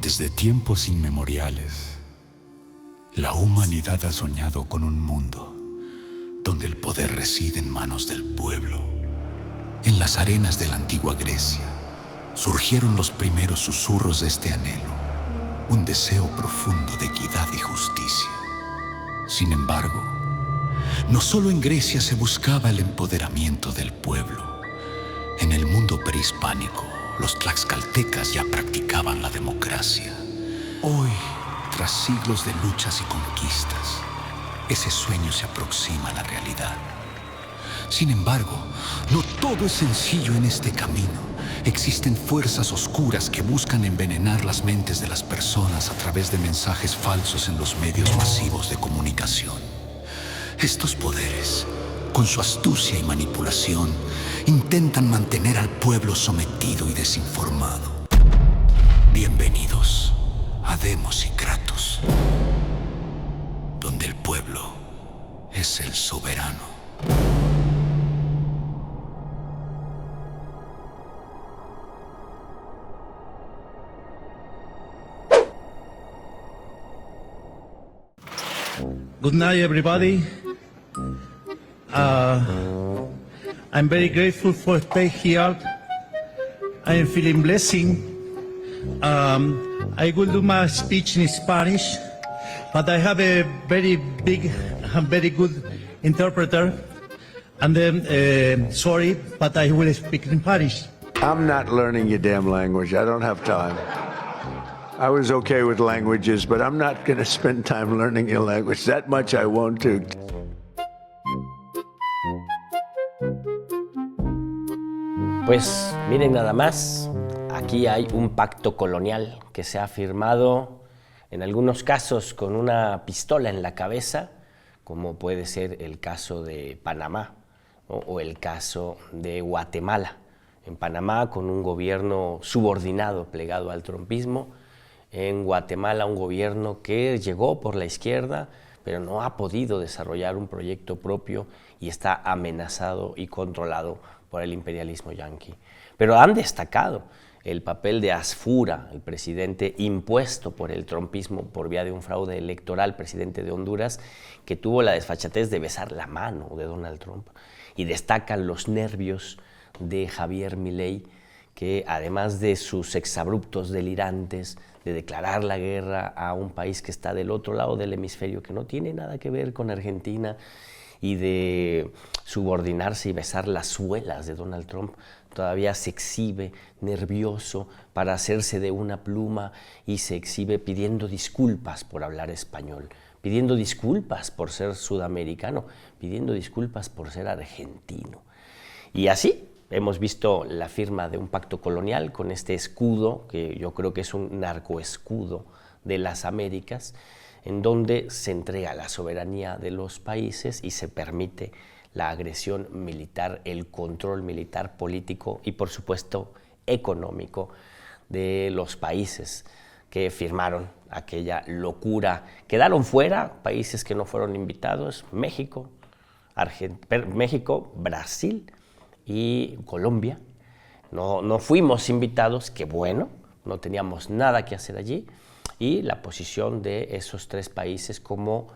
Desde tiempos inmemoriales, la humanidad ha soñado con un mundo donde el poder reside en manos del pueblo. En las arenas de la antigua Grecia surgieron los primeros susurros de este anhelo, un deseo profundo de equidad y justicia. Sin embargo, no solo en Grecia se buscaba el empoderamiento del pueblo. En el mundo prehispánico, los tlaxcaltecas ya practicaban la democracia. Hoy, tras siglos de luchas y conquistas, ese sueño se aproxima a la realidad. Sin embargo, no todo es sencillo en este camino. Existen fuerzas oscuras que buscan envenenar las mentes de las personas a través de mensajes falsos en los medios masivos de comunicación. Estos poderes, con su astucia y manipulación, intentan mantener al pueblo sometido y desinformado. Bienvenidos a Demos y Kratos, donde el pueblo es el soberano. Good night, everybody. I'm very grateful for stay here. I am feeling blessing. I will do my speech in Spanish, but I have a very big, very good interpreter. And then, sorry, but I will speak in Spanish. I'm not learning your damn language. I don't have time. I was okay with languages, but I'm not going to spend time learning your language. That much I won't do. Pues miren nada más, aquí hay un pacto colonial que se ha firmado en algunos casos con una pistola en la cabeza, como puede ser el caso de Panamá, ¿no? O el caso de Guatemala. En Panamá con un gobierno subordinado, plegado al trumpismo. En Guatemala un gobierno que llegó por la izquierda, pero no ha podido desarrollar un proyecto propio y está amenazado y controlado por el imperialismo yanqui. Pero han destacado el papel de Asfura, el presidente impuesto por el trumpismo por vía de un fraude electoral, presidente de Honduras, que tuvo la desfachatez de besar la mano de Donald Trump. Y destacan los nervios de Javier Milei, que además de sus exabruptos delirantes, de declarar la guerra a un país que está del otro lado del hemisferio, que no tiene nada que ver con Argentina, y de subordinarse y besar las suelas de Donald Trump, todavía se exhibe nervioso para hacerse de una pluma y se exhibe pidiendo disculpas por hablar español, pidiendo disculpas por ser sudamericano, pidiendo disculpas por ser argentino. Y así hemos visto la firma de un pacto colonial con este escudo, que yo creo que es un narcoescudo de las Américas, en donde se entrega la soberanía de los países y se permite la agresión militar, el control militar, político y por supuesto económico de los países que firmaron aquella locura. Quedaron fuera países que no fueron invitados: México, Brasil y Colombia. No fuimos invitados, qué bueno, no teníamos nada que hacer allí. Y la posición de esos tres países como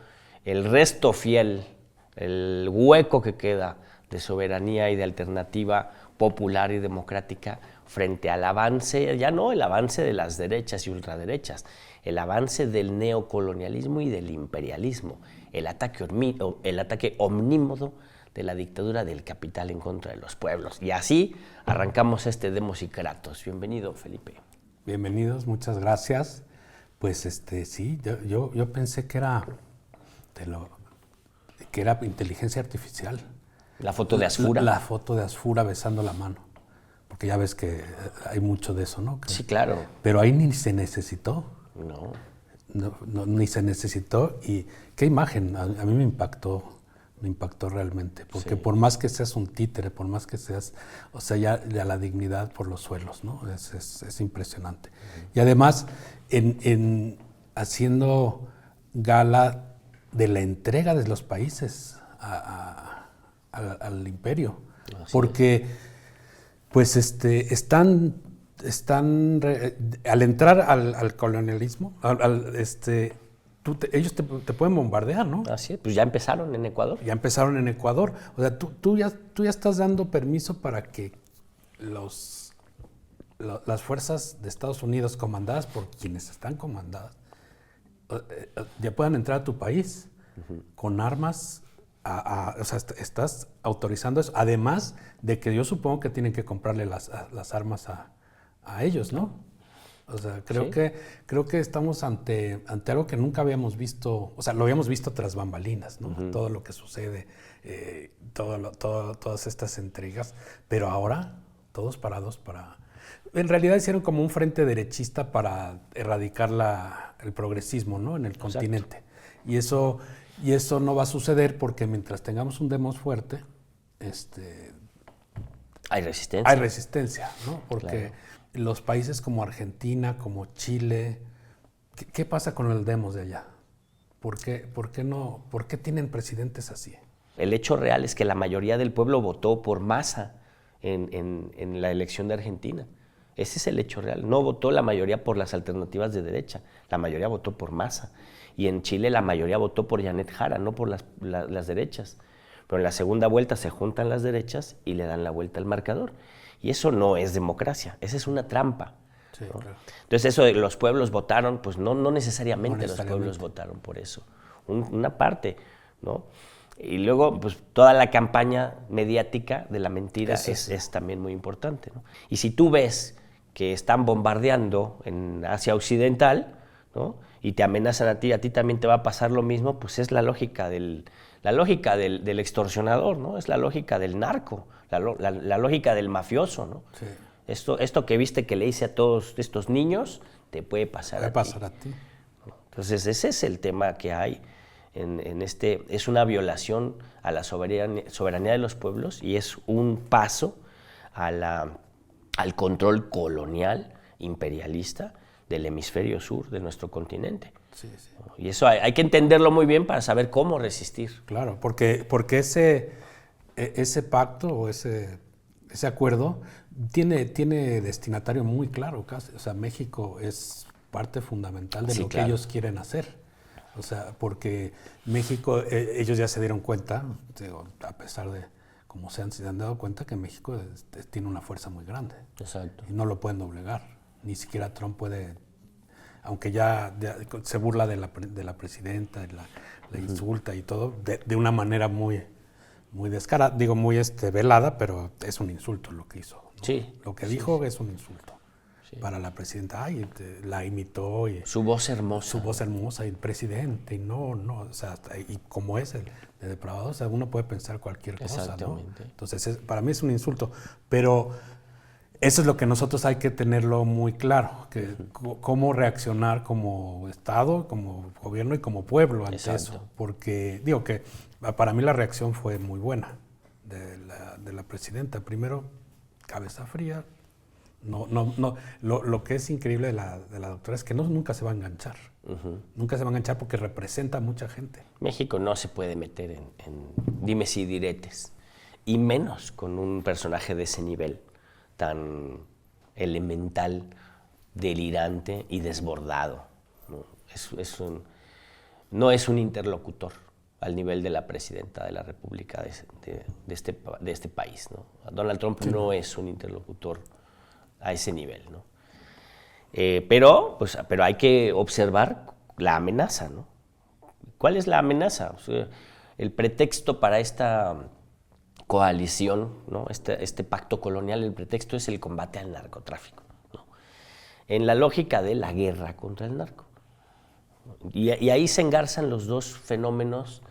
el resto fiel, el hueco que queda de soberanía y de alternativa popular y democrática frente al avance, ya no el avance de las derechas y ultraderechas, el avance del neocolonialismo y del imperialismo, el ataque omnímodo de la dictadura del capital en contra de los pueblos. Y así arrancamos este Demos y Kratos. Bienvenido, Felipe. Bienvenidos, muchas gracias. Pues sí, yo pensé que era inteligencia artificial. La foto de Asfura. La foto de Asfura besando la mano. Porque ya ves que hay mucho de eso, ¿no? Sí, claro. Pero ahí ni se necesitó. No, ni se necesitó. Y qué imagen, a mí me impactó realmente. Porque sí, por más que seas un títere, por más que seas, o sea, ya la dignidad por los suelos, ¿no? Es impresionante. Y además, haciendo gala de la entrega de los países al imperio. Así porque, pues, están al entrar al colonialismo, ellos te pueden bombardear, ¿no? Así es, pues ya empezaron en Ecuador. Ya empezaron en Ecuador. O sea, tú ya estás dando permiso para que las fuerzas de Estados Unidos, comandadas por quienes están comandadas, ya puedan entrar a tu país con armas. O sea, estás autorizando eso. Además de que yo supongo que tienen que comprarle las armas a ellos, ¿no? O sea, creo que estamos ante algo que nunca habíamos visto. O sea, lo habíamos visto tras bambalinas, ¿no? Todo lo que sucede, todas estas intrigas. Pero ahora, todos parados para... En realidad hicieron como un frente derechista para erradicar el progresismo, ¿no? En el continente. Y eso no va a suceder porque mientras tengamos un demos fuerte, hay resistencia. Hay resistencia, ¿no? Porque los países como Argentina, como Chile, ¿qué pasa con el demos de allá? ¿Por qué tienen presidentes así? El hecho real es que la mayoría del pueblo votó por Massa en la elección de Argentina. Ese es el hecho real. No votó la mayoría por las alternativas de derecha, la mayoría votó por Massa. Y en Chile la mayoría votó por Janet Jara, no por las derechas. Pero en la segunda vuelta se juntan las derechas y le dan la vuelta al marcador. Y eso no es democracia, esa es una trampa. Sí, ¿no? claro. Entonces eso de los pueblos votaron, pues no necesariamente los pueblos votaron por eso. Una parte, ¿no? Y luego, pues toda la campaña mediática de la mentira es también muy importante, ¿no? Y si tú ves que están bombardeando en Asia Occidental, ¿no? Y te amenazan a ti también te va a pasar lo mismo, pues es la lógica del extorsionador, ¿no? Es la lógica del narco, la lógica del mafioso, ¿no? Sí. Esto que viste que le hice a todos estos niños, te puede pasar a ti. Entonces ese es el tema que hay es una violación a la soberanía de los pueblos y es un paso al control colonial, imperialista, del hemisferio sur de nuestro continente. Sí, sí. Y eso hay que entenderlo muy bien para saber cómo resistir. Claro, porque ese pacto o ese acuerdo tiene destinatario muy claro casi. O sea, México es parte fundamental de lo que ellos quieren hacer. O sea, porque México, ellos ya se dieron cuenta, a pesar de cómo se han dado cuenta que México tiene una fuerza muy grande. Exacto. Y no lo pueden doblegar. Ni siquiera Trump puede, aunque ya se burla de la presidenta, la insulta y todo, de una manera muy descarada, digo muy velada, pero es un insulto lo que hizo, ¿no? Sí. Lo que dijo es un insulto para la presidenta. La imitó. Su voz hermosa. Su voz hermosa y el presidente, y no, o sea, y como es el de depravado, o sea, uno puede pensar cualquier cosa, ¿no? Entonces, para mí es un insulto, pero eso es lo que nosotros hay que tenerlo muy claro, que cómo reaccionar como Estado, como gobierno y como pueblo ante eso. Porque digo que para mí la reacción fue muy buena de la presidenta. Primero, cabeza fría. Lo que es increíble de la doctora es que nunca se va a enganchar. Nunca se va a enganchar porque representa a mucha gente. México no se puede meter en dimes y diretes, y menos con un personaje de ese nivel tan elemental, delirante y desbordado, ¿no? No es un interlocutor al nivel de la presidenta de la República de este país, ¿no? Donald Trump no es un interlocutor a ese nivel, ¿no? Pero hay que observar la amenaza, ¿no? ¿Cuál es la amenaza? O sea, el pretexto para esta coalición, ¿no? Este pacto colonial, el pretexto es el combate al narcotráfico, ¿no? En la lógica de la guerra contra el narco. Y ahí se engarzan los dos fenómenos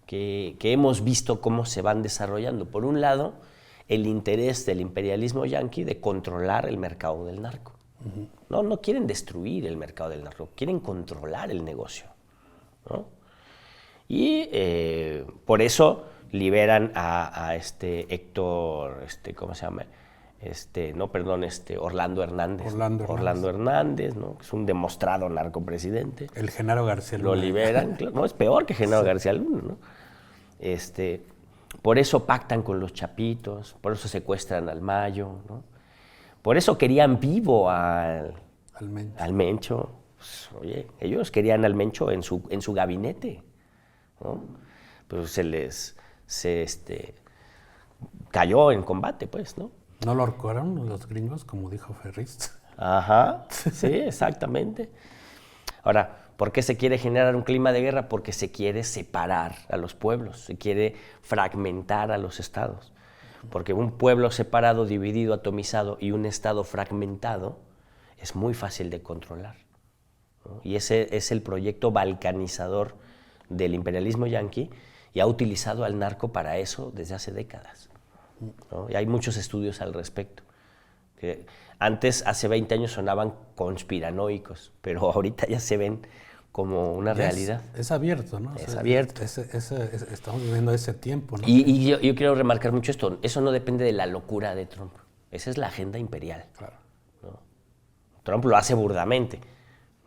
que hemos visto cómo se van desarrollando. Por un lado, el interés del imperialismo yanqui de controlar el mercado del narco. No quieren destruir el mercado del narco, quieren controlar el negocio, ¿no? Y por eso liberan a Héctor, ¿cómo se llama? Orlando Hernández. Orlando Hernández, ¿no? Es un demostrado narcopresidente. El Genaro García Luna. Lo liberan, no, es peor que Genaro García Luna, ¿no? Por eso pactan con los chapitos, por eso secuestran al Mayo, ¿no? Por eso querían vivo al Mencho. Pues, oye, ellos querían al Mencho en su gabinete, ¿no? Pues se cayó en combate, pues, ¿no? ¿No lo ahorcaron los gringos, como dijo Ferris? Ajá, sí, exactamente. Ahora, ¿por qué se quiere generar un clima de guerra? Porque se quiere separar a los pueblos, se quiere fragmentar a los estados. Porque un pueblo separado, dividido, atomizado y un estado fragmentado es muy fácil de controlar, ¿no? Y ese es el proyecto balcanizador del imperialismo yanqui y ha utilizado al narco para eso desde hace décadas, ¿no? Y hay muchos estudios al respecto. Que antes, hace 20 años, sonaban conspiranoicos, pero ahorita ya se ven como una realidad. Es abierto, ¿no? Es abierto. Estamos viviendo ese tiempo, ¿no? Y yo quiero remarcar mucho esto. Eso no depende de la locura de Trump. Esa es la agenda imperial. Claro. ¿No? Trump lo hace burdamente,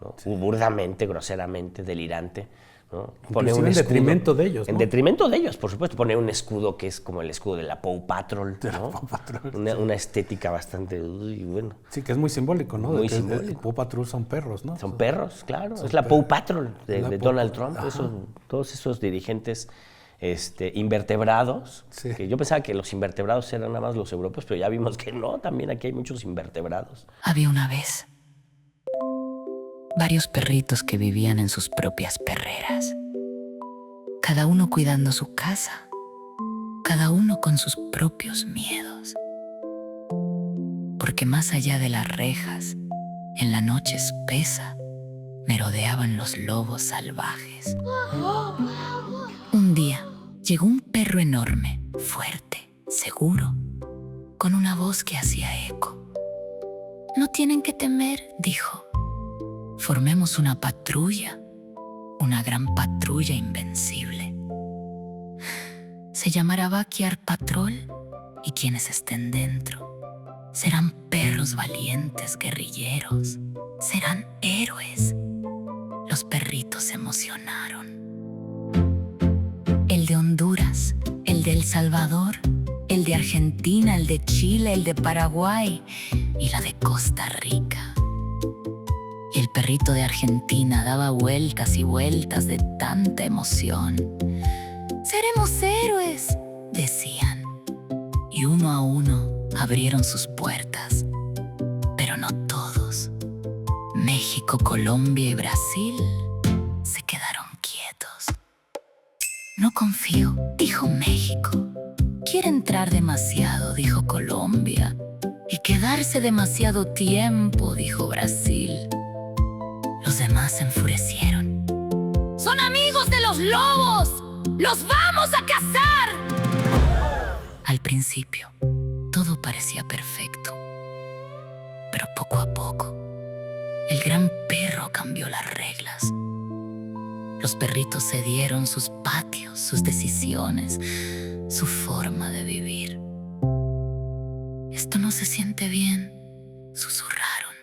¿no? Sí. Burdamente, groseramente, delirante, ¿no? Pone un en escudo, detrimento de ellos, ¿no? En detrimento de ellos, por supuesto. Pone un escudo que es como el escudo de la Paw Patrol, ¿no? Una estética bastante... bueno. Sí, que es muy simbólico, ¿no? Muy simbólico. Paw Patrol son perros, ¿no? Son perros, claro. Es la Paw Patrol de Donald Trump. Todos esos dirigentes invertebrados. Sí. Que yo pensaba que los invertebrados eran nada más los europeos, pero ya vimos que no, también aquí hay muchos invertebrados. Había una vez varios perritos que vivían en sus propias perreras, cada uno cuidando su casa, cada uno con sus propios miedos. Porque más allá de las rejas, en la noche espesa, merodeaban los lobos salvajes. Un día llegó un perro enorme, fuerte, seguro, con una voz que hacía eco. «No tienen que temer», dijo. «Formemos una patrulla, una gran patrulla invencible. Se llamará Backyard Patrol y quienes estén dentro serán perros valientes guerrilleros, serán héroes». Los perritos se emocionaron. El de Honduras, el de El Salvador, el de Argentina, el de Chile, el de Paraguay y la de Costa Rica. El perrito de Argentina daba vueltas y vueltas de tanta emoción. «¡Seremos héroes!», decían. Y uno a uno abrieron sus puertas. Pero no todos. México, Colombia y Brasil se quedaron quietos. «No confío», dijo México. «Quiere entrar demasiado», dijo Colombia. «Y quedarse demasiado tiempo», dijo Brasil. Los demás se enfurecieron. «¡Son amigos de los lobos! ¡Los vamos a cazar!». Al principio, todo parecía perfecto. Pero poco a poco, el gran perro cambió las reglas. Los perritos cedieron sus patios, sus decisiones, su forma de vivir. «Esto no se siente bien», susurraron.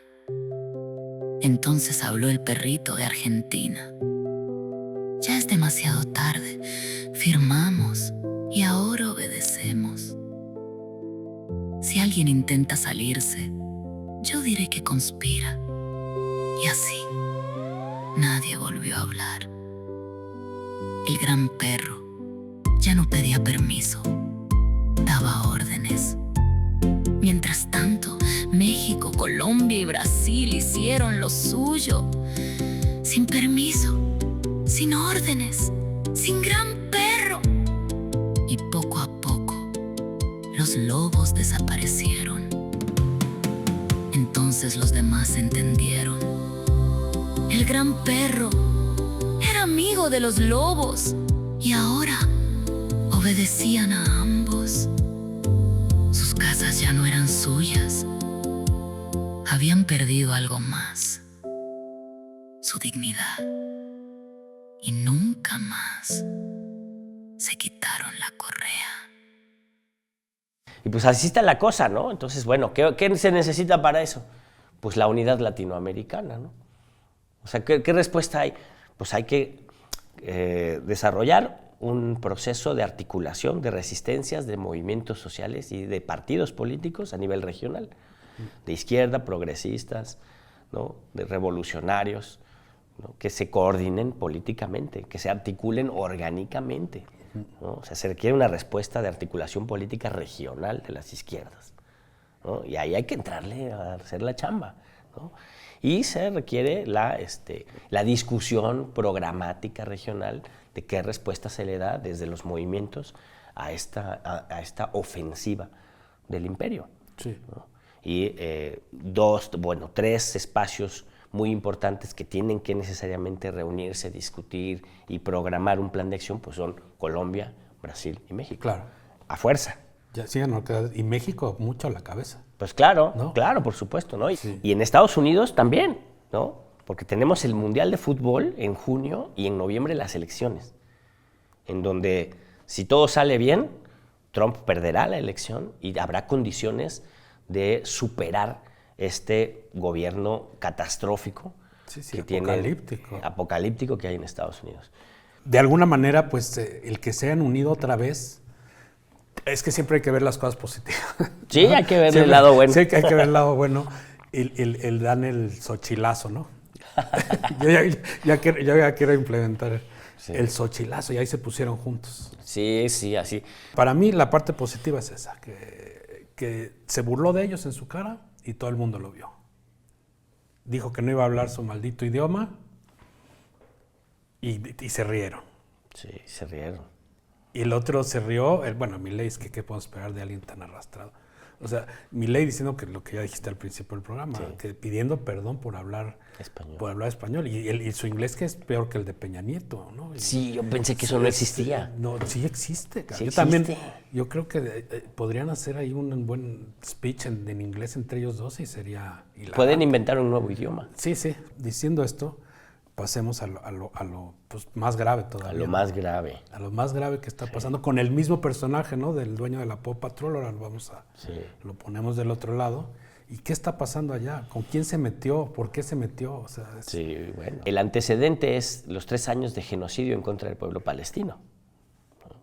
Entonces habló el perrito de Argentina. «Ya es demasiado tarde. Firmamos y ahora obedecemos. Si alguien intenta salirse, yo diré que conspira». Y así, nadie volvió a hablar. El gran perro ya no pedía permiso, daba órdenes. Mientras tanto, México, Colombia y Brasil hicieron lo suyo, sin permiso, sin órdenes, sin gran perro. Y poco a poco, los lobos desaparecieron. Entonces los demás entendieron. El gran perro era amigo de los lobos y ahora obedecían a ambos. Sus casas ya no eran suyas. Habían perdido algo más, su dignidad. Y nunca más se quitaron la correa. Y pues así está la cosa, ¿no? Entonces, bueno, ¿qué se necesita para eso? Pues la unidad latinoamericana, ¿no? O sea, ¿qué respuesta hay? Pues hay que desarrollar un proceso de articulación de resistencias, de movimientos sociales y de partidos políticos a nivel regional. de izquierda, progresistas, ¿no? De revolucionarios, ¿no? Que se coordinen políticamente, que se articulen orgánicamente, ¿no? O sea, se requiere una respuesta de articulación política regional de las izquierdas, ¿no? Y ahí hay que entrarle a hacer la chamba, ¿no? Y se requiere la discusión programática regional de qué respuesta se le da desde los movimientos a esta ofensiva del imperio. Sí. ¿No? Y tres espacios muy importantes que tienen que necesariamente reunirse, discutir y programar un plan de acción, pues son Colombia, Brasil y México. Claro. A fuerza. Ya, sí, no, y México mucho a la cabeza. Pues claro, ¿No? claro, por supuesto, ¿no? Sí. Y en Estados Unidos también, ¿no? Porque tenemos el Mundial de Fútbol en junio y en noviembre las elecciones, en donde si todo sale bien, Trump perderá la elección y habrá condiciones de superar este gobierno catastrófico Sí, que apocalíptico que hay en Estados Unidos. De alguna manera, pues el que se hayan unido otra vez, es que siempre hay que ver las cosas positivas. Sí, hay que ver el lado bueno. Sí, hay que ver el lado bueno. El dan el xochilazo, ¿no? yo ya quiero implementar el xochilazo y ahí se pusieron juntos. Sí, así. Para mí la parte positiva es esa, que se burló de ellos en su cara y todo el mundo lo vio. Dijo que no iba a hablar su maldito idioma y se rieron. Sí, se rieron. Y el otro se rió, Milei, es que qué podemos esperar de alguien tan arrastrado. O sea, Milei diciendo que lo que ya dijiste al principio del programa, que pidiendo perdón por hablar español. Y su inglés que es peor que el de Peña Nieto, ¿no? Sí, yo pensé que eso no existía. No, sí existe, cara. Sí Yo existe. también, yo creo que podrían hacer ahí un buen speech en inglés entre ellos dos y sería hilarante. Pueden inventar un nuevo idioma. Sí, diciendo esto, pasemos a lo pues, más grave todavía. A lo más grave. A lo más grave que está pasando con el mismo personaje, ¿no? Del dueño de la Paw Patrol. Ahora lo ponemos del otro lado. ¿Y qué está pasando allá? ¿Con quién se metió? ¿Por qué se metió? O sea, Sí, bueno. El antecedente es los 3 años de genocidio en contra del pueblo palestino, ¿no?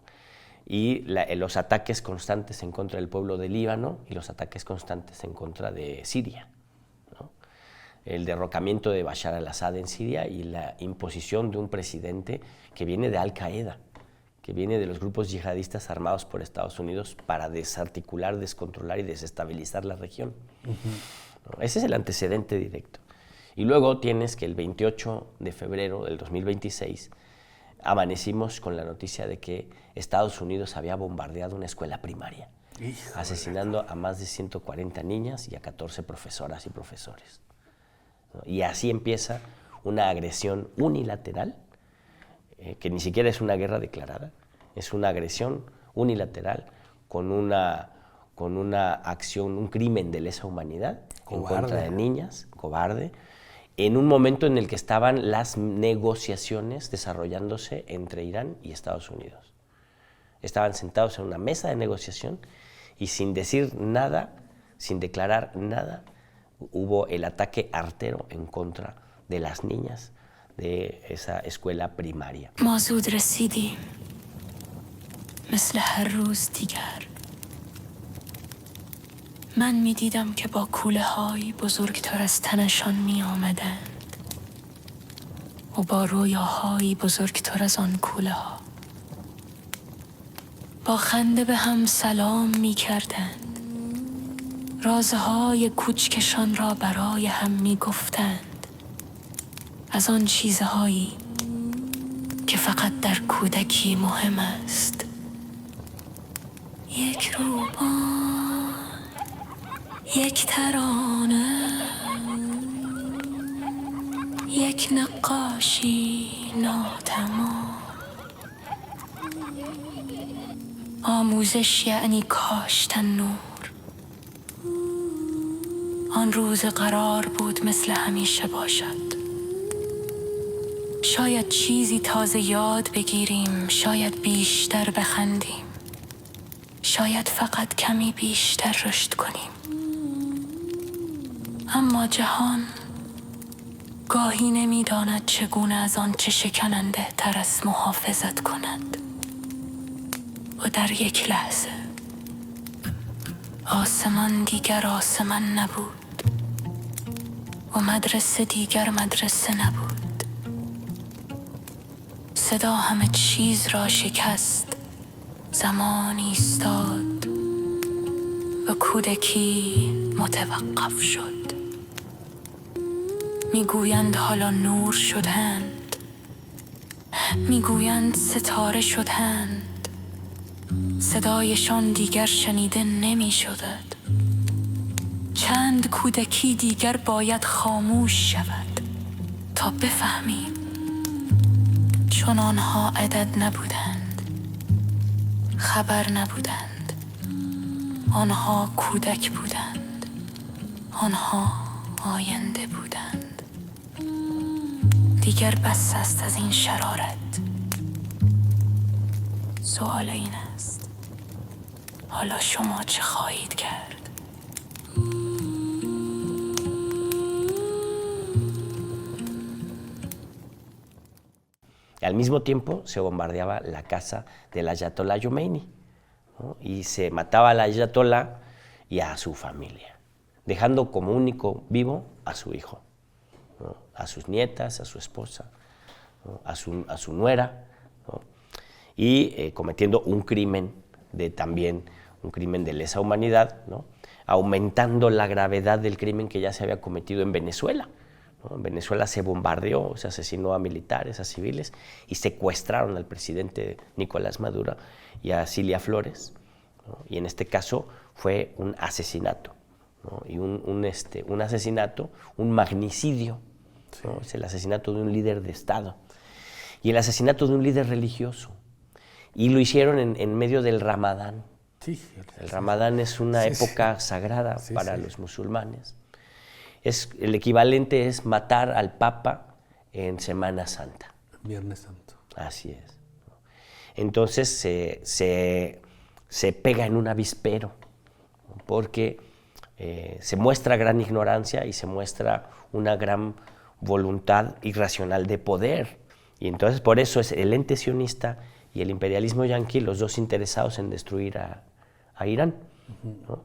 Y los ataques constantes en contra del pueblo de Líbano y los ataques constantes en contra de Siria, ¿no? El derrocamiento de Bashar al-Assad en Siria y la imposición de un presidente que viene de Al-Qaeda, que viene de los grupos yihadistas armados por Estados Unidos para desarticular, descontrolar y desestabilizar la región. ¿No? Ese es el antecedente directo. Y luego tienes que el 28 de febrero del 2026 amanecimos con la noticia de que Estados Unidos había bombardeado una escuela primaria, asesinando a más de 140 niñas y a 14 profesoras y profesores. ¿No? Y así empieza una agresión unilateral, que ni siquiera es una guerra declarada, es una agresión unilateral con una acción, un crimen de lesa humanidad en contra de niñas, cobarde, en un momento en el que estaban las negociaciones desarrollándose entre Irán y Estados Unidos. Estaban sentados en una mesa de negociación y sin decir nada, sin declarar nada, hubo el ataque artero en contra de las niñas de esa escuela primaria. ما زود رسیدیم مثل هر روز دیگر من می دیدم که با کوله های بزرگتر از تنشان می آمدند و با رویاهایی بزرگتر از آن کوله ها با خنده به هم سلام می کردند رازهای کوچکشان را برای هم می گفتند از آن چیزهایی که فقط در کودکی مهم است یک روبان یک ترانه یک نقاشی ناتمام آموزش یعنی کاشتن نور آن روز قرار بود مثل همیشه باشد شاید چیزی تازه یاد بگیریم شاید بیشتر بخندیم شاید فقط کمی بیشتر رشد کنیم اما جهان گاهی نمی‌داند چگونه از آن چه شکننده تر است محافظت کند و در یک لحظه آسمان دیگر آسمان نبود و مدرسه دیگر مدرسه نبود. صدا همه چیز را شکست، زمان ایستاد و کودکی متوقف شد. میگویند حالا نور شدند، میگویند ستاره شدند. صدایشان دیگر شنیده نمی شود. چند کودکی دیگر باید خاموش شود تا بفهمیم، چون آنها عدد نبودند، خبر نبودند. آنها کودک بودند، آنها آینده بودند. دیگر بس است از این شرارت. سوال این است، حالا شما چه خواهید کرد؟ Al mismo tiempo se bombardeaba la casa del Ayatollah Khomeini, ¿no? Y se mataba al Ayatollah y a su familia, dejando como único vivo a su hijo, ¿no? A sus nietas, a su esposa, ¿no? a su nuera, ¿no? Y cometiendo un crimen también un crimen de lesa humanidad, ¿no? Aumentando la gravedad del crimen que ya se había cometido en Venezuela. En Venezuela se bombardeó, se asesinó a militares, a civiles y secuestraron al presidente Nicolás Maduro y a Cilia Flores, ¿no? Y en este caso fue un asesinato, ¿no? Y un asesinato, un magnicidio, ¿no? Es el asesinato de un líder de Estado y el asesinato de un líder religioso. Y lo hicieron en medio del Ramadán. Sí, el Ramadán es una época sagrada para los musulmanes. El equivalente es matar al Papa en Semana Santa. Viernes Santo. Así es. Entonces se pega en un avispero, porque se muestra gran ignorancia y se muestra una gran voluntad irracional de poder. Y entonces por eso es el ente sionista y el imperialismo yanqui los dos interesados en destruir a Irán, ¿no?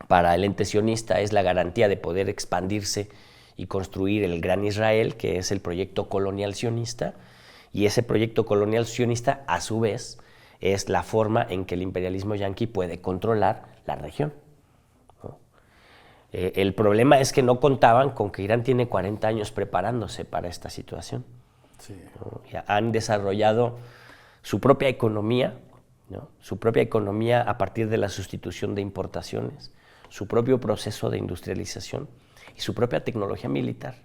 Para el ente sionista es la garantía de poder expandirse y construir el gran Israel, que es el proyecto colonial sionista, y ese proyecto colonial sionista, a su vez, es la forma en que el imperialismo yanqui puede controlar la región, ¿no? El problema es que no contaban con que Irán tiene 40 años preparándose para esta situación. Sí. ¿No? Ya han desarrollado su propia economía, ¿no? Su propia economía a partir de la sustitución de importaciones, su propio proceso de industrialización y su propia tecnología militar,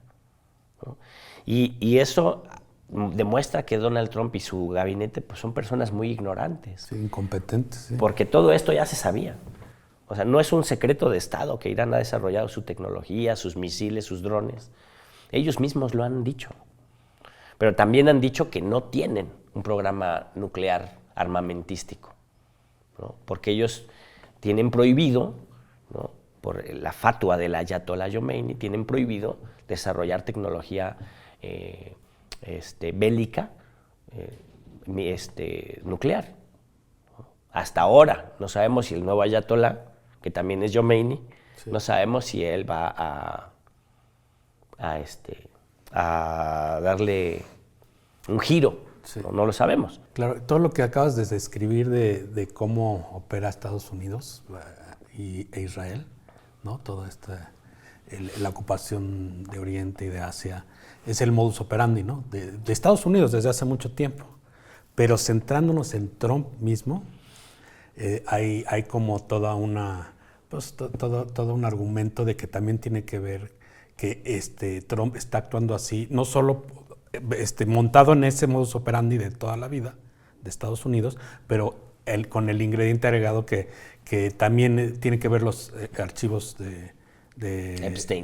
¿no? Y eso demuestra que Donald Trump y su gabinete pues, son personas muy ignorantes. Sí, incompetentes. Sí. Porque todo esto ya se sabía. O sea, no es un secreto de Estado que Irán ha desarrollado su tecnología, sus misiles, sus drones. Ellos mismos lo han dicho. Pero también han dicho que no tienen un programa nuclear armamentístico, ¿no? Porque ellos tienen prohibido, ¿no? Por la fatua del Ayatollah Khomeini, tienen prohibido desarrollar tecnología bélica nuclear, ¿no? Hasta ahora no sabemos si el nuevo Ayatollah, que también es Khomeini, sí. No sabemos si él va a darle un giro. Sí. No lo sabemos. Claro, todo lo que acabas de describir de cómo opera Estados Unidos e Israel, ¿no? Toda la ocupación de Oriente y de Asia, es el modus operandi, ¿no? de Estados Unidos desde hace mucho tiempo. Pero centrándonos en Trump mismo, hay como todo un argumento de que también tiene que ver que Trump está actuando así, no solo montado en ese modus operandi de toda la vida de Estados Unidos, pero con el ingrediente agregado que también tiene que ver los archivos de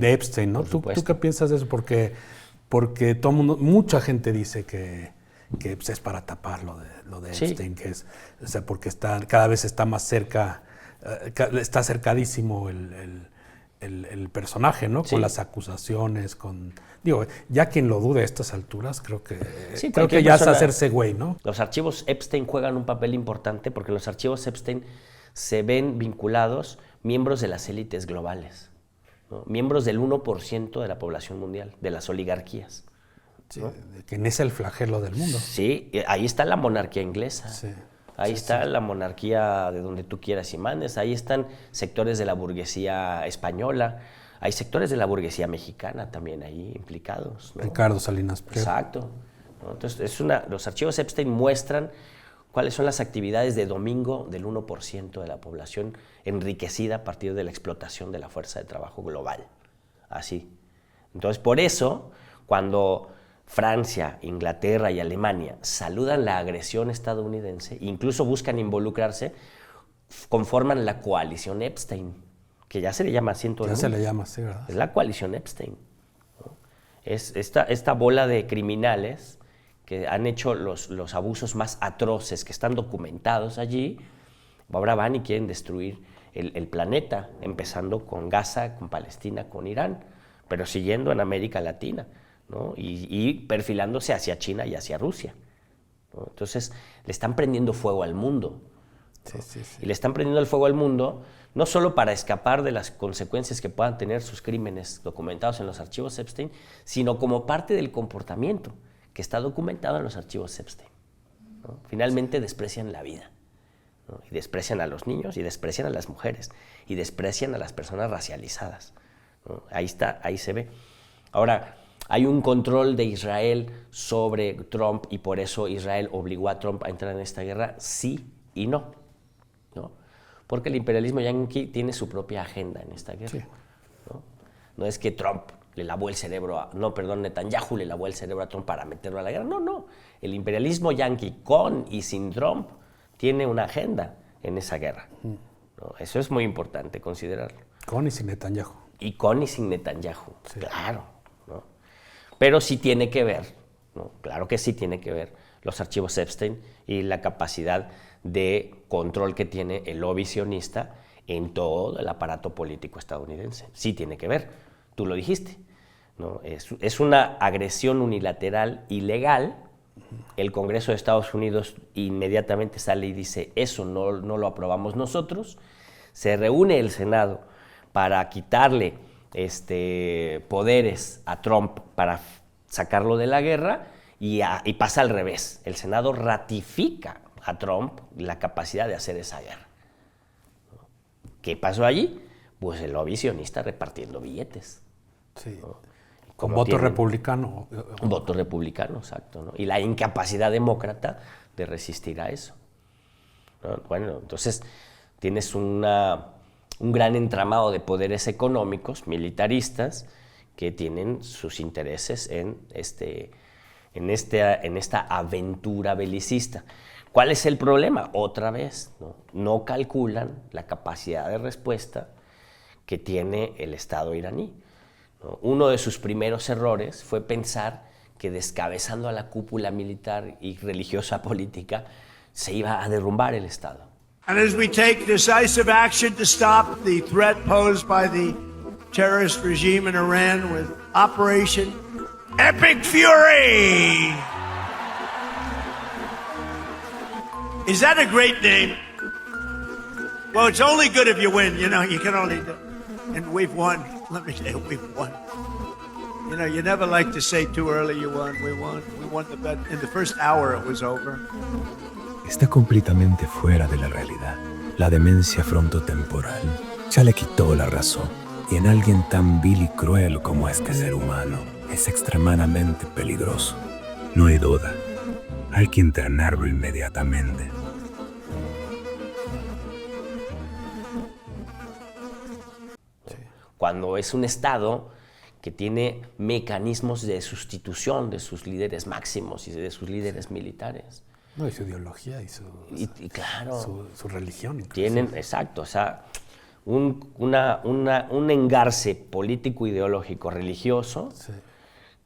Epstein, ¿no? ¿Tú qué piensas de eso? Porque todo mundo, mucha gente dice que pues, es para tapar lo de Epstein, sí. Que es, o sea, porque cada vez está más cerca, está cercadísimo el personaje, ¿no? Sí. Con las acusaciones, digo, ya quien lo dude a estas alturas, creo que ya es hacerse güey, ¿no? Los archivos Epstein juegan un papel importante porque en los archivos Epstein se ven vinculados miembros de las élites globales, ¿no? Miembros del 1% de la población mundial, de las oligarquías. Sí, ¿no? que es el flagelo del mundo. Sí, ahí está la monarquía inglesa. Sí. Ahí está la monarquía de donde tú quieras y mandes. Ahí están sectores de la burguesía española. Hay sectores de la burguesía mexicana también ahí implicados, ¿no? Ricardo Salinas Pliego. Exacto, ¿no? Entonces, los archivos Epstein muestran cuáles son las actividades de domingo del 1% de la población enriquecida a partir de la explotación de la fuerza de trabajo global. Así. Entonces, por eso, cuando Francia, Inglaterra y Alemania saludan la agresión estadounidense, incluso buscan involucrarse, conforman la coalición Epstein, que ya se le llama así en todo el mundo. Ya se le llama así, ¿verdad? Es la coalición Epstein, ¿no? Es esta bola de criminales que han hecho los abusos más atroces, que están documentados allí. Ahora van y quieren destruir el planeta, empezando con Gaza, con Palestina, con Irán, pero siguiendo en América Latina, ¿no? Y perfilándose hacia China y hacia Rusia, ¿no? Entonces le están prendiendo fuego al mundo, ¿no? Sí. Y le están prendiendo el fuego al mundo no solo para escapar de las consecuencias que puedan tener sus crímenes documentados en los archivos Epstein, sino como parte del comportamiento que está documentado en los archivos Epstein, ¿no? Finalmente desprecian la vida, ¿no? Y desprecian a los niños, y desprecian a las mujeres, y desprecian a las personas racializadas, ¿no? Ahí está, ahí se ve. Ahora, hay un control de Israel sobre Trump y por eso Israel obligó a Trump a entrar en esta guerra, sí y no, ¿no? Porque el imperialismo yanqui tiene su propia agenda en esta guerra, Sí. ¿no? No es que Trump le lavó el cerebro Netanyahu le lavó el cerebro a Trump para meterlo a la guerra. No. El imperialismo yanqui con y sin Trump tiene una agenda en esa guerra, ¿no? Eso es muy importante considerarlo. Con y sin Netanyahu. Y con y sin Netanyahu, Sí. claro, ¿no? Pero sí tiene que ver, ¿no? Claro que sí tiene que ver los archivos Epstein y la capacidad de control que tiene el lobby sionista en todo el aparato político estadounidense. Sí tiene que ver, tú lo dijiste, ¿no? Es una agresión unilateral ilegal. El Congreso de Estados Unidos inmediatamente sale y dice, eso no lo aprobamos nosotros. Se reúne el Senado para quitarle poderes a Trump para sacarlo de la guerra y pasa al revés. El Senado ratifica a Trump la capacidad de hacer esa guerra. ¿Qué pasó allí? Pues el lobby sionista repartiendo billetes. Sí. ¿no? Con voto republicano. Voto republicano, exacto, ¿no? Y la incapacidad demócrata de resistir a eso, ¿no? Bueno, entonces tienes un gran entramado de poderes económicos, militaristas, que tienen sus intereses en esta aventura belicista. ¿Cuál es el problema? Otra vez, no calculan la capacidad de respuesta que tiene el Estado iraní, ¿no? Uno de sus primeros errores fue pensar que descabezando a la cúpula militar y religiosa política se iba a derrumbar el Estado. And as we take decisive action to stop the threat posed by the terrorist regime in Iran with Operation Epic Fury. Is that a great name? Well, it's only good if you win. You know, you can only do. And we've won. Let me tell you, we've won. You know, you never like to say too early you won. We won. We won the bet. In the first hour, it was over. Está completamente fuera de la realidad. La demencia frontotemporal ya le quitó la razón. Y en alguien tan vil y cruel como este ser humano, es extremadamente peligroso. No hay duda. Hay que internarlo inmediatamente. Cuando es un Estado que tiene mecanismos de sustitución de sus líderes máximos y de sus líderes militares. No, y su ideología y claro, su religión. Incluso. Tienen, exacto, o sea, un engarce político, ideológico, religioso, Sí.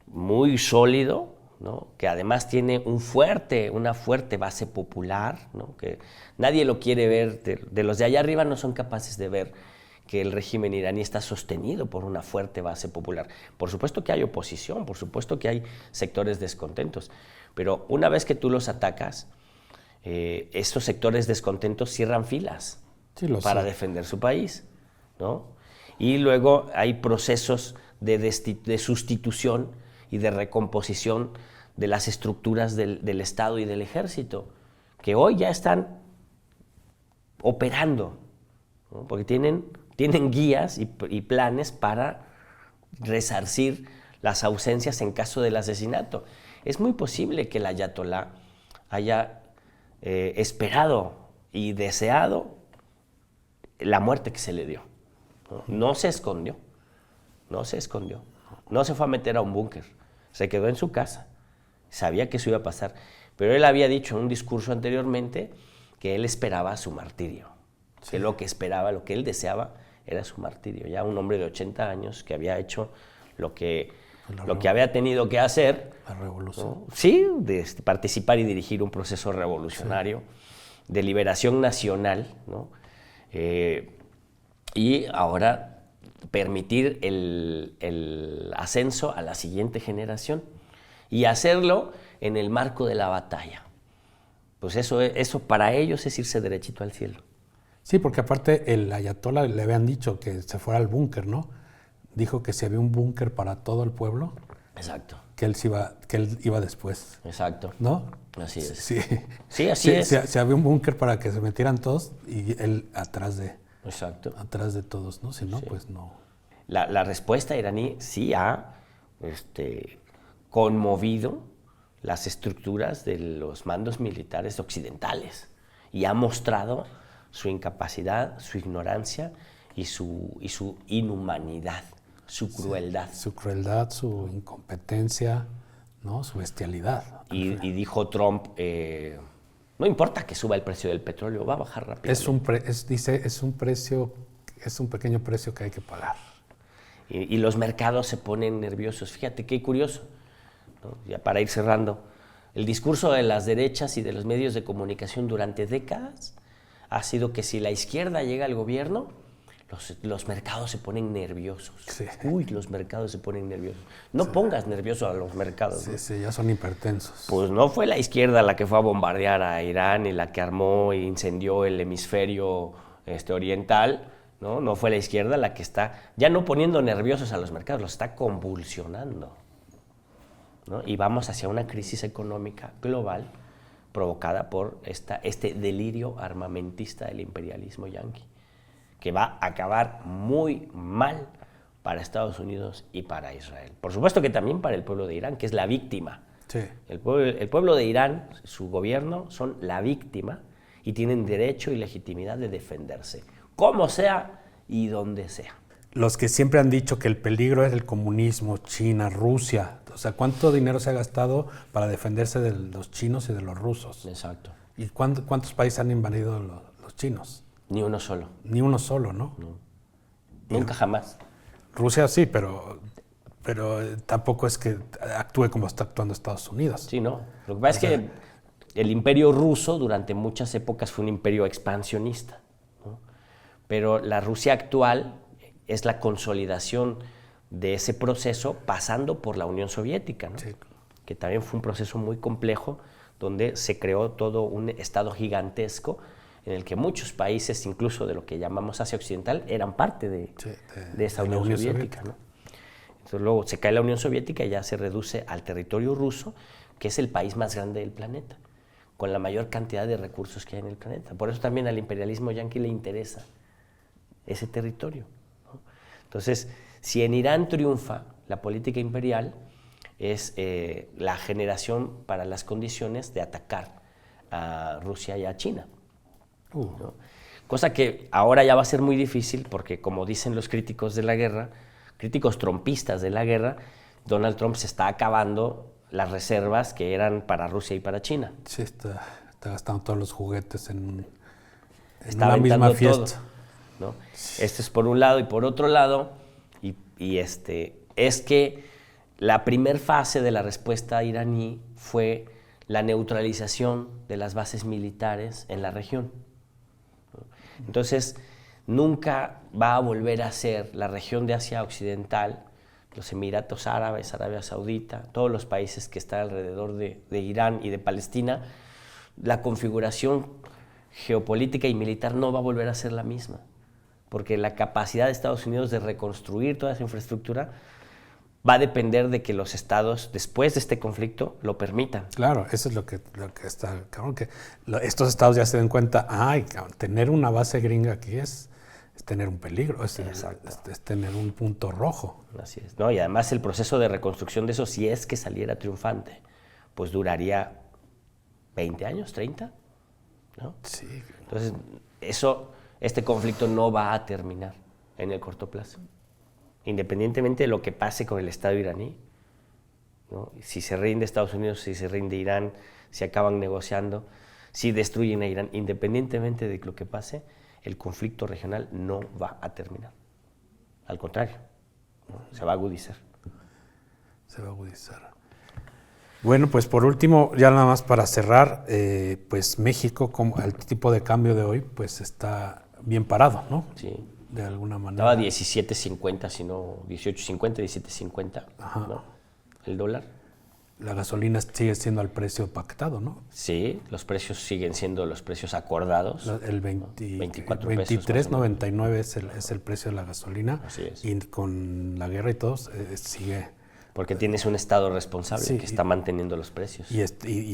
muy sólido, ¿no? Que además tiene una fuerte base popular, ¿no? Que nadie lo quiere ver, de los de allá arriba no son capaces de ver que el régimen iraní está sostenido por una fuerte base popular. Por supuesto que hay oposición, por supuesto que hay sectores descontentos, pero una vez que tú los atacas, estos sectores descontentos cierran filas, Sí, lo para sé. defender su país, ¿no? Y luego hay procesos de sustitución y de recomposición de las estructuras del Estado y del Ejército, que hoy ya están operando, ¿no? Porque tienen guías y planes para resarcir las ausencias en caso del asesinato. Es muy posible que el ayatolá haya esperado y deseado la muerte que se le dio. No se escondió, no se fue a meter a un búnker, se quedó en su casa, sabía que eso iba a pasar, pero él había dicho en un discurso anteriormente que él esperaba su martirio, que lo que esperaba, lo que él deseaba era su martirio. Ya un hombre de 80 años que había hecho lo que había tenido que hacer, La revolución. ¿no? Sí, de participar y dirigir un proceso revolucionario de liberación nacional, ¿no? Y ahora permitir el ascenso a la siguiente generación y hacerlo en el marco de la batalla. Pues eso para ellos es irse derechito al cielo. Sí, porque aparte el ayatolá le habían dicho que se fuera al búnker, ¿no? Dijo que si había un búnker para todo el pueblo, Exacto. que él iba después, Exacto. ¿no? Así es. Sí, Sí, así es. Si había un búnker para que se metieran todos y él atrás de todos, ¿no? Si no, pues no. La respuesta iraní sí ha conmovido las estructuras de los mandos militares occidentales y ha mostrado su incapacidad, su ignorancia y su inhumanidad, su crueldad. Sí, su crueldad, su incompetencia, ¿no? Su bestialidad. Y dijo Trump, no importa que suba el precio del petróleo, va a bajar rápidamente. Es un pequeño precio que hay que pagar. Y los mercados se ponen nerviosos. Fíjate qué curioso, ¿no? Ya para ir cerrando, el discurso de las derechas y de los medios de comunicación durante décadas ha sido que si la izquierda llega al gobierno, los mercados se ponen nerviosos. Sí. Uy, los mercados se ponen nerviosos. No pongas nervioso a los mercados. Sí, ¿no? sí, ya son hipertensos. Pues no fue la izquierda la que fue a bombardear a Irán y la que armó e incendió el hemisferio oriental, ¿no? No fue la izquierda la que está ya no poniendo nerviosos a los mercados, los está convulsionando, ¿no? Y vamos hacia una crisis económica global provocada por este delirio armamentista del imperialismo yanqui, que va a acabar muy mal para Estados Unidos y para Israel. Por supuesto que también para el pueblo de Irán, que es la víctima. Sí. El pueblo de Irán, su gobierno, son la víctima y tienen derecho y legitimidad de defenderse, como sea y donde sea. Los que siempre han dicho que el peligro es el comunismo, China, Rusia. O sea, ¿cuánto dinero se ha gastado para defenderse de los chinos y de los rusos? Exacto. ¿Y cuántos países han invadido los chinos? Ni uno solo. Ni uno solo, ¿no? Nunca jamás. Rusia sí, pero tampoco es que actúe como está actuando Estados Unidos. Sí, no. Lo que pasa es que el imperio ruso durante muchas épocas fue un imperio expansionista, ¿no? Pero la Rusia actual es la consolidación de ese proceso pasando por la Unión Soviética, ¿no? Sí. Que también fue un proceso muy complejo donde se creó todo un estado gigantesco en el que muchos países, incluso de lo que llamamos Asia Occidental, eran parte de esa de la Unión Unión Soviética, Soviética. ¿no? Entonces luego se cae la Unión Soviética y ya se reduce al territorio ruso, que es el país más grande del planeta, con la mayor cantidad de recursos que hay en el planeta. Por eso también al imperialismo yanqui le interesa ese territorio, ¿no? Entonces, si en Irán triunfa la política imperial, es la generación para las condiciones de atacar a Rusia y a China, ¿no? Cosa que ahora ya va a ser muy difícil porque, como dicen los críticos de la guerra, críticos trumpistas de la guerra, Donald Trump se está acabando las reservas que eran para Rusia y para China. Sí, está gastando todos los juguetes en Está una misma aventando fiesta. todo, ¿no? Esto es por un lado, y por otro lado, es que la primer fase de la respuesta iraní fue la neutralización de las bases militares en la región. Entonces, nunca va a volver a ser la región de Asia Occidental, los Emiratos Árabes, Arabia Saudita, todos los países que están alrededor de Irán y de Palestina, la configuración geopolítica y militar no va a volver a ser la misma, porque la capacidad de Estados Unidos de reconstruir toda esa infraestructura va a depender de que los estados, después de este conflicto, lo permitan. Claro, eso es lo que está, cabrón, que estos estados ya se den cuenta, tener una base gringa aquí es tener un peligro, es tener un punto rojo. Así es, ¿no? Y además el proceso de reconstrucción de eso, si es que saliera triunfante, pues duraría 20 años, 30, ¿no? Sí. Entonces, este conflicto no va a terminar en el corto plazo. Independientemente de lo que pase con el Estado iraní, ¿no? Si se rinde Estados Unidos, si se rinde Irán, si acaban negociando, si destruyen a Irán, independientemente de lo que pase, el conflicto regional no va a terminar. Al contrario, ¿no? Se va a agudizar. Se va a agudizar. Bueno, pues por último, ya nada más para cerrar, pues México, como el tipo de cambio de hoy, pues está bien parado, ¿no? Sí. De alguna manera. Estaba 17.50, si no 18.50, 17.50, ¿no? El dólar. La gasolina sigue siendo al precio pactado, ¿no? Sí, los precios siguen siendo los precios acordados. El 23.99 es el precio de la gasolina. Así es. Y con la guerra y todo, sigue. Porque tienes un Estado responsable que está manteniendo los precios. Y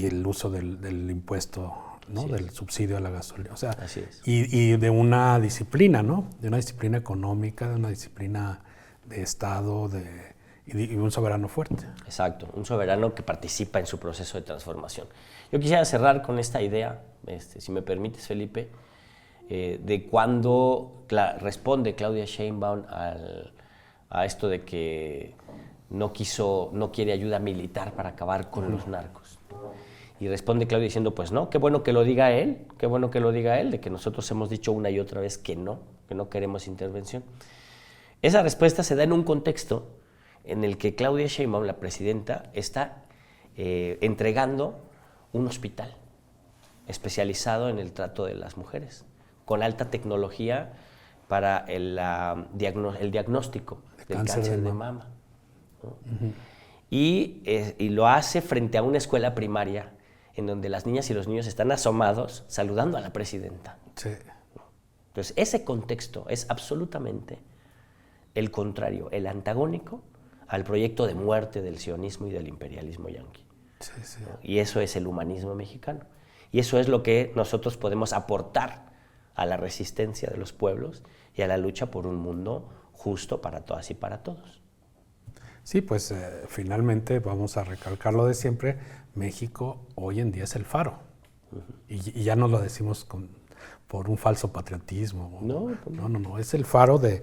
el uso del impuesto, ¿no? Del subsidio a la gasolina. O sea, así es. Y de una disciplina, ¿no? De una disciplina económica, de una disciplina de Estado, y un soberano fuerte. Exacto, un soberano que participa en su proceso de transformación. Yo quisiera cerrar con esta idea, si me permites, Felipe, de cuando responde Claudia Sheinbaum a esto de que no quiere ayuda militar para acabar con los narcos. Y responde Claudia diciendo, pues no, qué bueno que lo diga él, de que nosotros hemos dicho una y otra vez que no queremos intervención. Esa respuesta se da en un contexto en el que Claudia Sheinbaum, la presidenta, está entregando un hospital especializado en el trato de las mujeres, con alta tecnología para el diagnóstico del cáncer de mama. ¿No? Uh-huh. Y lo hace frente a una escuela primaria en donde las niñas y los niños están asomados saludando a la presidenta. Sí. Entonces, ese contexto es absolutamente el contrario, el antagónico al proyecto de muerte del sionismo y del imperialismo yanqui. Sí, sí. ¿No? Y eso es el humanismo mexicano. Y eso es lo que nosotros podemos aportar a la resistencia de los pueblos y a la lucha por un mundo justo para todas y para todos. Sí, pues finalmente vamos a recalcar lo de siempre, México hoy en día es el faro. Uh-huh. Y ya no lo decimos por un falso patriotismo. No, es el faro de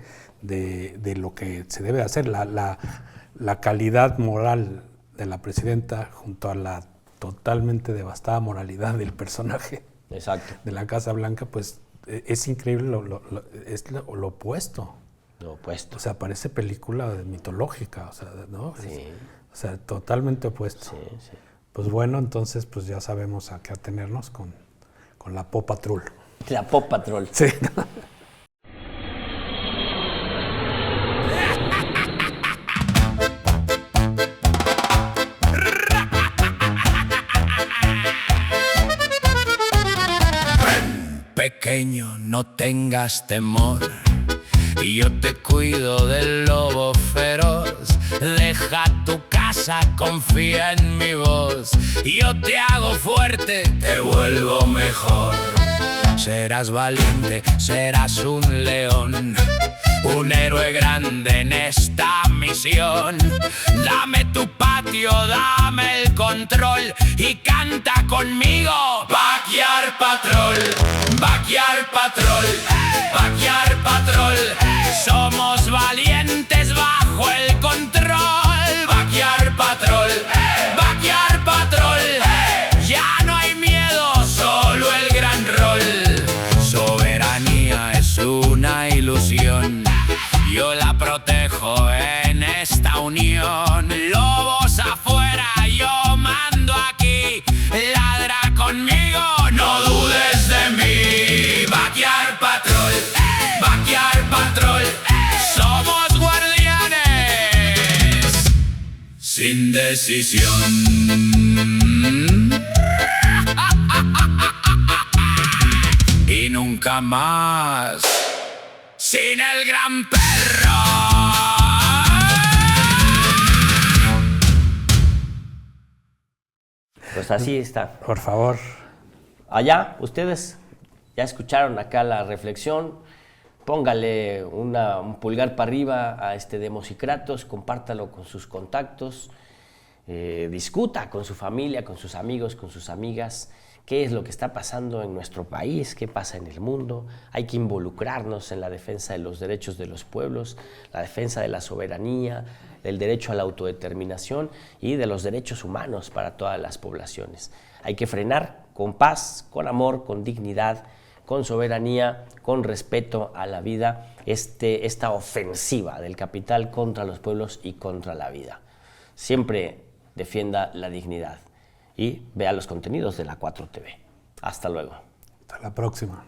lo que se debe hacer. La calidad moral de la presidenta junto a la totalmente devastada moralidad del personaje. Exacto. De la Casa Blanca, pues es increíble, es lo opuesto. Lo opuesto. O sea, parece película mitológica, o sea, ¿no? Sí. O sea, totalmente opuesto. Sí, sí. Pues bueno, entonces pues ya sabemos a qué atenernos con la Paw Patrol. La Paw Patrol. Sí. Pequeño, no tengas temor, yo te cuido del lobo feroz. Deja tu casa, confía en mi voz, yo te hago fuerte, te vuelvo mejor. Serás valiente, serás un león, un héroe grande en esta misión. Dame tu patio, dame el control y canta conmigo. Backyard Patrol, Backyard Patrol, Backyard Patrol. Somos valientes bajo el control. Backyard Patrol, Backyard Patrol. Ya no hay miedo, solo el gran rol. Soberanía es una ilusión, yo la protejo en esta unión. Lobos afuera, yo mando aquí. Ladra conmigo, no dudes de mí. Backyard Patrol, Backyard Patrol. Somos guardianes sin decisión. nunca más. Sin el gran perro. Pues así está. Por favor. Allá, ustedes ya escucharon acá la reflexión. Póngale un pulgar para arriba a este Demosicratos, compártalo con sus contactos, discuta con su familia, con sus amigos, con sus amigas, qué es lo que está pasando en nuestro país, qué pasa en el mundo. Hay que involucrarnos en la defensa de los derechos de los pueblos, la defensa de la soberanía, del derecho a la autodeterminación y de los derechos humanos para todas las poblaciones. Hay que frenar con paz, con amor, con dignidad, con soberanía, con respeto a la vida, esta ofensiva del capital contra los pueblos y contra la vida. Siempre defienda la dignidad y vea los contenidos de la 4TV. Hasta luego. Hasta la próxima.